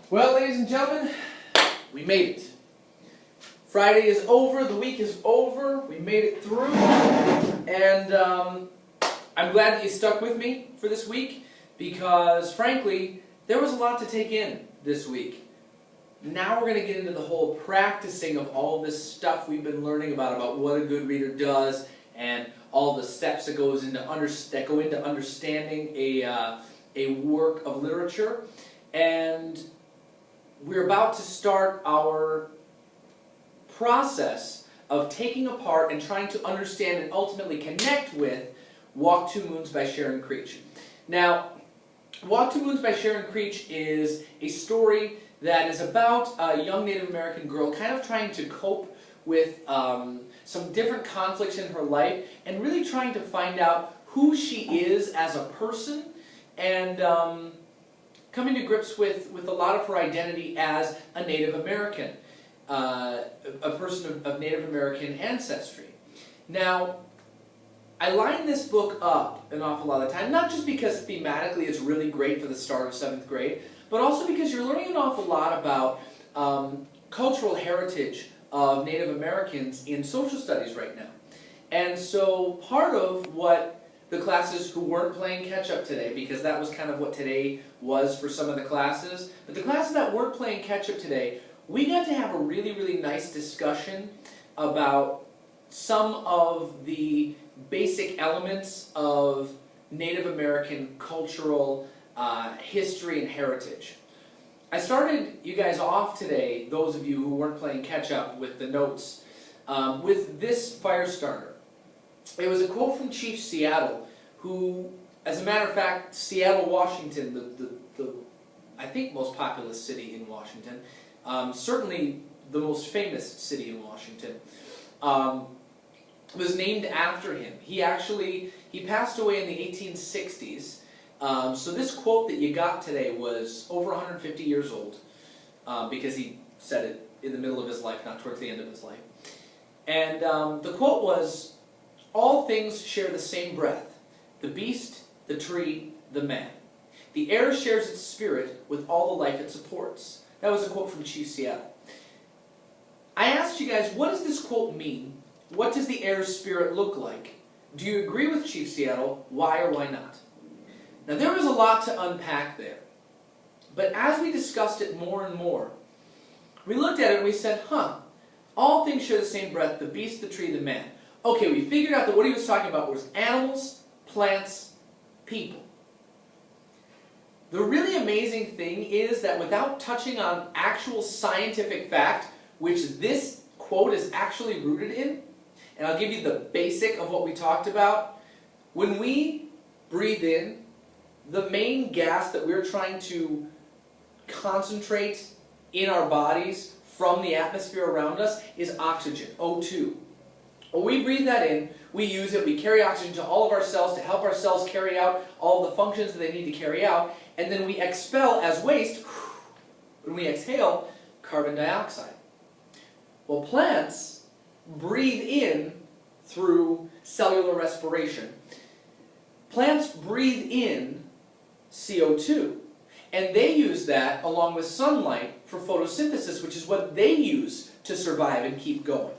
Well, ladies and gentlemen, we made it. Friday is over, the week is over, we made it through, and I'm glad that you stuck with me for this week, because frankly, there was a lot to take in this week. Now we're going to get into the whole practicing of all this stuff we've been learning about what a good reader does, and all the steps that go into understanding a work of literature. And we're about to start our process of taking apart and trying to understand and ultimately connect with Walk Two Moons by Sharon Creech. Now, Walk Two Moons by Sharon Creech is a story that is about a young Native American girl kind of trying to cope with some different conflicts in her life and really trying to find out who she is as a person, and coming to grips with a lot of her identity as a Native American, a person of Native American ancestry. Now, I line this book up an awful lot of the time, not just because thematically it's really great for the start of 7th grade, but also because you're learning an awful lot about cultural heritage of Native Americans in social studies right now. And so part of what the classes who weren't playing catch-up today, because that was kind of what today was for some of the classes, but the classes that weren't playing catch-up today, we got to have a really, really nice discussion about some of the basic elements of Native American cultural history and heritage. I started you guys off today, those of you who weren't playing catch-up with the notes, with this fire starter. It was a quote from Chief Seattle, who, as a matter of fact, Seattle, Washington, the I think most populous city in Washington, certainly the most famous city in Washington, was named after him. He passed away in the 1860s. So this quote that you got today was over 150 years old, because he said it in the middle of his life, not towards the end of his life. And the quote was, "All things share the same breath, the beast, the tree, the man. The air shares its spirit with all the life it supports." That was a quote from Chief Seattle. I asked you guys, what does this quote mean? What does the air's spirit look like? Do you agree with Chief Seattle? Why or why not? Now, there was a lot to unpack there. But as we discussed it more and more, we looked at it and we said, all things share the same breath, the beast, the tree, the man. Okay, we figured out that what he was talking about was animals, plants, people. The really amazing thing is that without touching on actual scientific fact, which this quote is actually rooted in, and I'll give you the basic of what we talked about, when we breathe in, the main gas that we're trying to concentrate in our bodies from the atmosphere around us is oxygen, O2. When we breathe that in, we use it, we carry oxygen to all of our cells to help our cells carry out all the functions that they need to carry out, and then we expel as waste, when we exhale, carbon dioxide. Well, plants breathe in through cellular respiration. Plants breathe in CO2, and they use that along with sunlight for photosynthesis, which is what they use to survive and keep going.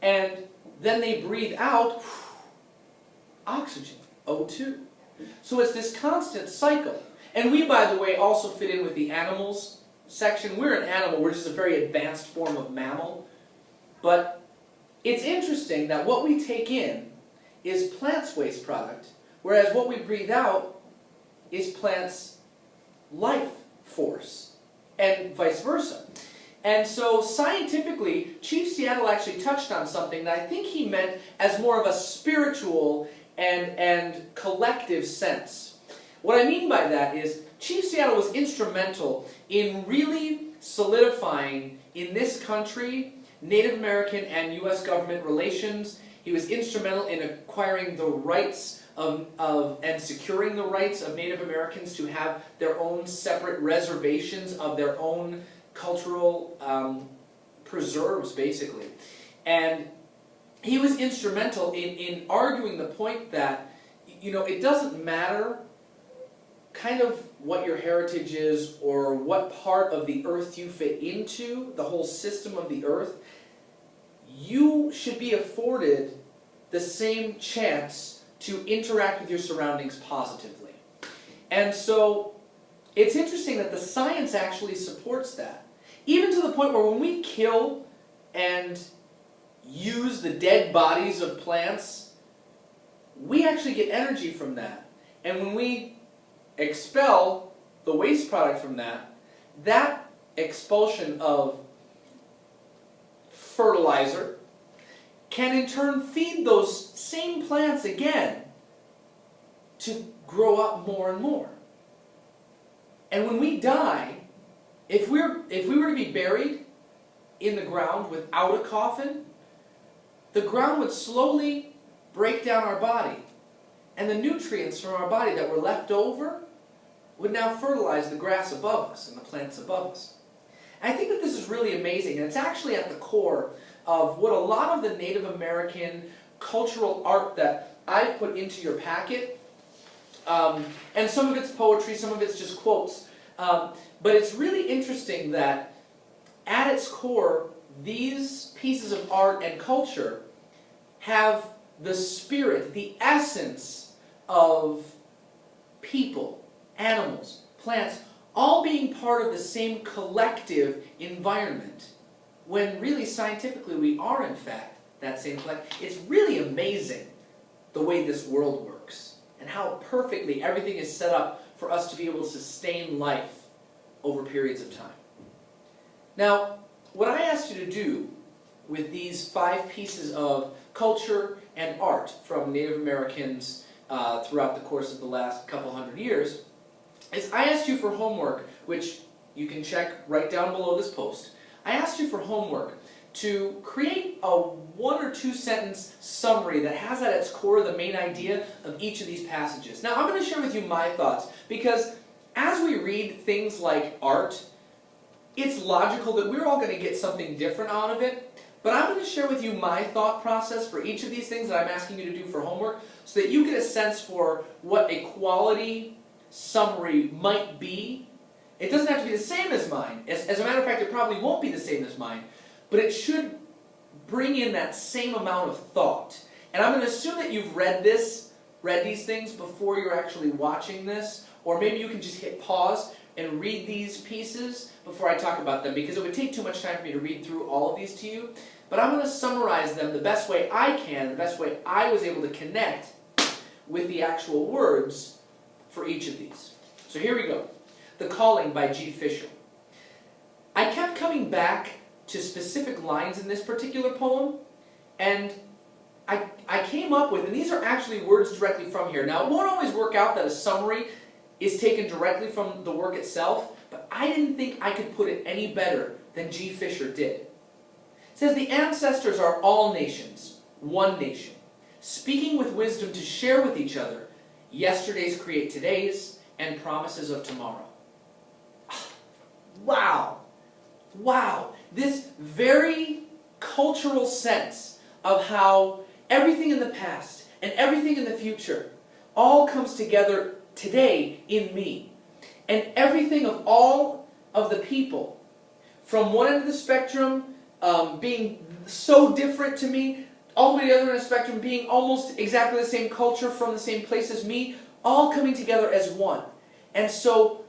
And then they breathe out oxygen, O2. So it's this constant cycle. And we, by the way, also fit in with the animals section. We're an animal, we're just a very advanced form of mammal. But it's interesting that what we take in is plants' waste product, whereas what we breathe out is plants' life force, and vice versa. And so scientifically, Chief Seattle actually touched on something that I think he meant as more of a spiritual and collective sense. What I mean by that is, Chief Seattle was instrumental in really solidifying in this country Native American and U.S. government relations. He was instrumental in acquiring the rights and securing the rights of Native Americans to have their own separate reservations of their own cultural preserves, basically. And he was instrumental in arguing the point that, it doesn't matter kind of what your heritage is or what part of the earth you fit into, the whole system of the earth, you should be afforded the same chance to interact with your surroundings positively. And so it's interesting that the science actually supports that. Even to the point where when we kill and use the dead bodies of plants, we actually get energy from that. And when we expel the waste product from that, that expulsion of fertilizer can in turn feed those same plants again to grow up more and more. And when we die, if we were to be buried in the ground without a coffin, the ground would slowly break down our body. And the nutrients from our body that were left over would now fertilize the grass above us and the plants above us. And I think that this is really amazing, and it's actually at the core of what a lot of the Native American cultural art that I've put into your packet, and some of it's poetry, some of it's just quotes, but it's really interesting that at its core, these pieces of art and culture have the spirit, the essence of people, animals, plants, all being part of the same collective environment, when really scientifically we are in fact that same collective. It's really amazing the way this world works and how perfectly everything is set up for us to be able to sustain life over periods of time. Now, what I asked you to do with these 5 pieces of culture and art from Native Americans throughout the course of the last couple hundred years is I asked you for homework, which you can check right down below this post. I asked you for homework to create a 1 or 2 sentence summary that has at its core the main idea of each of these passages. Now I'm going to share with you my thoughts, because as we read things like art, it's logical that we're all going to get something different out of it. But I'm going to share with you my thought process for each of these things that I'm asking you to do for homework, so that you get a sense for what a quality summary might be. It doesn't have to be the same as mine. As a matter of fact, it probably won't be the same as mine. But it should bring in that same amount of thought. And I'm going to assume that you've read these things before you're actually watching this. Or maybe you can just hit pause and read these pieces before I talk about them, because it would take too much time for me to read through all of these to you. But I'm going to summarize them the best way I can, the best way I was able to connect with the actual words for each of these. So here we go. The Calling by G. Fisher. I kept coming back to specific lines in this particular poem, and I came up with, and these are actually words directly from here. Now, it won't always work out that a summary is taken directly from the work itself, but I didn't think I could put it any better than G. Fisher did. It says, the ancestors are all nations, one nation, speaking with wisdom to share with each other, yesterdays create todays, and promises of tomorrow. Wow! Wow! This very cultural sense of how everything in the past and everything in the future all comes together today in me. And everything of all of the people, from one end of the spectrum being so different to me, all the way to the other end of the spectrum being almost exactly the same culture from the same place as me, all coming together as one. And so,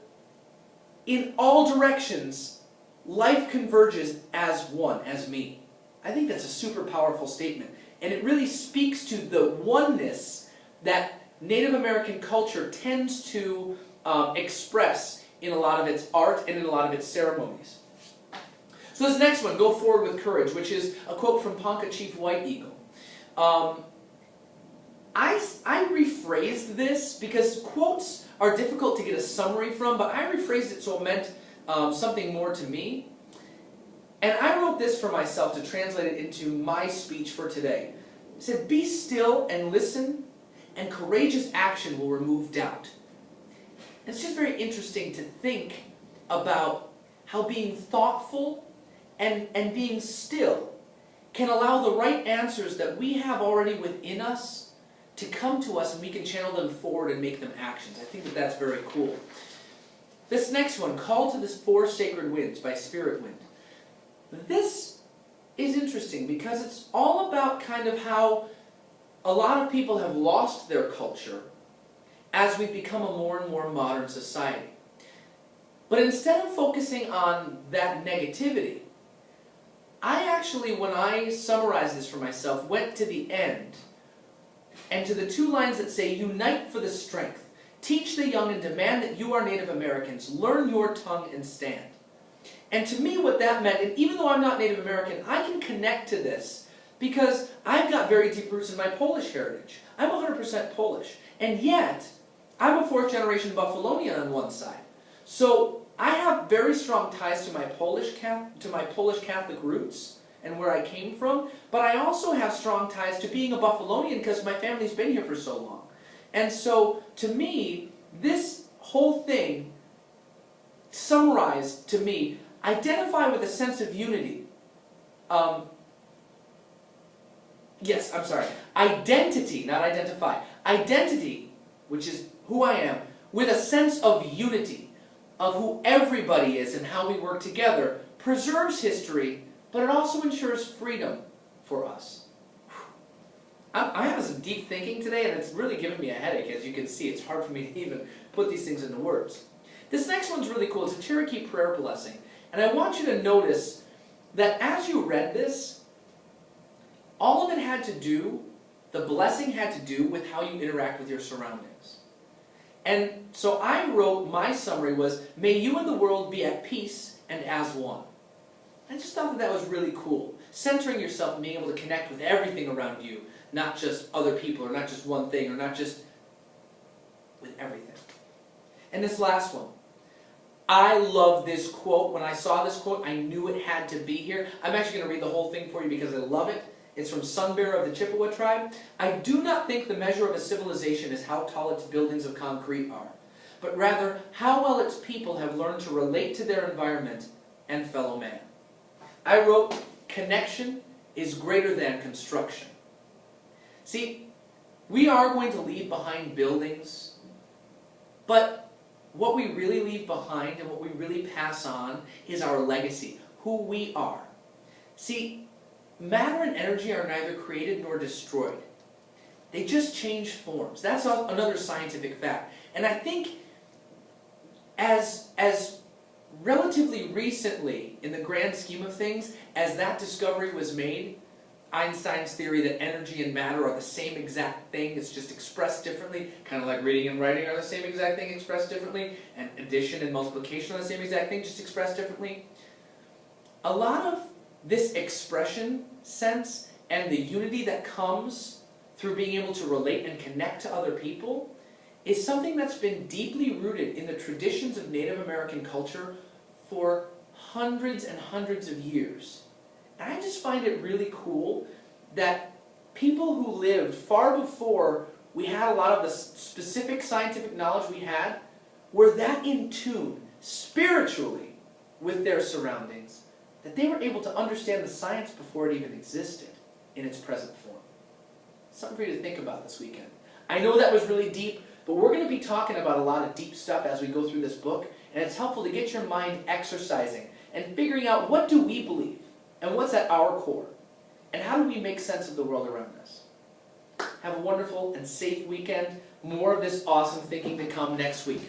in all directions, life converges as one, as me. I think that's a super powerful statement. And it really speaks to the oneness that Native American culture tends to express in a lot of its art and in a lot of its ceremonies. So this next one, Go Forward with Courage, which is a quote from Ponca Chief White Eagle. I rephrased this because quotes are difficult to get a summary from, but I rephrased it so it meant something more to me. And I wrote this for myself to translate it into my speech for today. It said, be still and listen, and courageous action will remove doubt. And it's just very interesting to think about how being thoughtful and being still can allow the right answers that we have already within us to come to us and we can channel them forward and make them actions. I think that that's very cool. This next one, Call to the Four Sacred Winds by Spirit Wind. This is interesting because it's all about kind of how a lot of people have lost their culture as we've become a more and more modern society. But instead of focusing on that negativity, I actually, when I summarized this for myself, went to the end and to the two lines that say, unite for the strength. Teach the young and demand that you are Native Americans. Learn your tongue and stand. And to me what that meant, and even though I'm not Native American, I can connect to this because I've got very deep roots in my Polish heritage. I'm 100% Polish. And yet, I'm a fourth generation Buffalonian on one side. So I have very strong ties to my Polish Catholic roots and where I came from, but I also have strong ties to being a Buffalonian because my family's been here for so long. And so, to me, this whole thing summarized to me, identify with a sense of unity. Identity, not identify. Identity, which is who I am, with a sense of unity, of who everybody is and how we work together, preserves history, but it also ensures freedom for us. I'm having some deep thinking today, and it's really giving me a headache. As you can see, it's hard for me to even put these things into words. This next one's really cool. It's a Cherokee prayer blessing. And I want you to notice that as you read this, all of it had to do, the blessing had to do with how you interact with your surroundings. And so I wrote, my summary was, may you and the world be at peace and as one. I just thought that that was really cool. Centering yourself and being able to connect with everything around you, not just other people, or not just one thing, or not just with everything. And this last one. I love this quote. When I saw this quote, I knew it had to be here. I'm actually going to read the whole thing for you because I love it. It's from Sun Bearer of the Chippewa tribe. I do not think the measure of a civilization is how tall its buildings of concrete are, but rather how well its people have learned to relate to their environment and fellow man. I wrote, connection is greater than construction. See, we are going to leave behind buildings, but what we really leave behind and what we really pass on is our legacy, who we are. See, matter and energy are neither created nor destroyed. They just change forms. That's another scientific fact. And I think as relatively recently, in the grand scheme of things, as that discovery was made, Einstein's theory that energy and matter are the same exact thing, it's just expressed differently, kind of like reading and writing are the same exact thing expressed differently, and addition and multiplication are the same exact thing, just expressed differently. A lot of this expression sense and the unity that comes through being able to relate and connect to other people is something that's been deeply rooted in the traditions of Native American culture for hundreds and hundreds of years. And I just find it really cool that people who lived far before we had a lot of the specific scientific knowledge we had were that in tune spiritually with their surroundings that they were able to understand the science before it even existed in its present form. Something for you to think about this weekend. I know that was really deep, but we're going to be talking about a lot of deep stuff as we go through this book, and it's helpful to get your mind exercising and figuring out what do we believe and what's at our core, and how do we make sense of the world around us. Have a wonderful and safe weekend. More of this awesome thinking to come next week.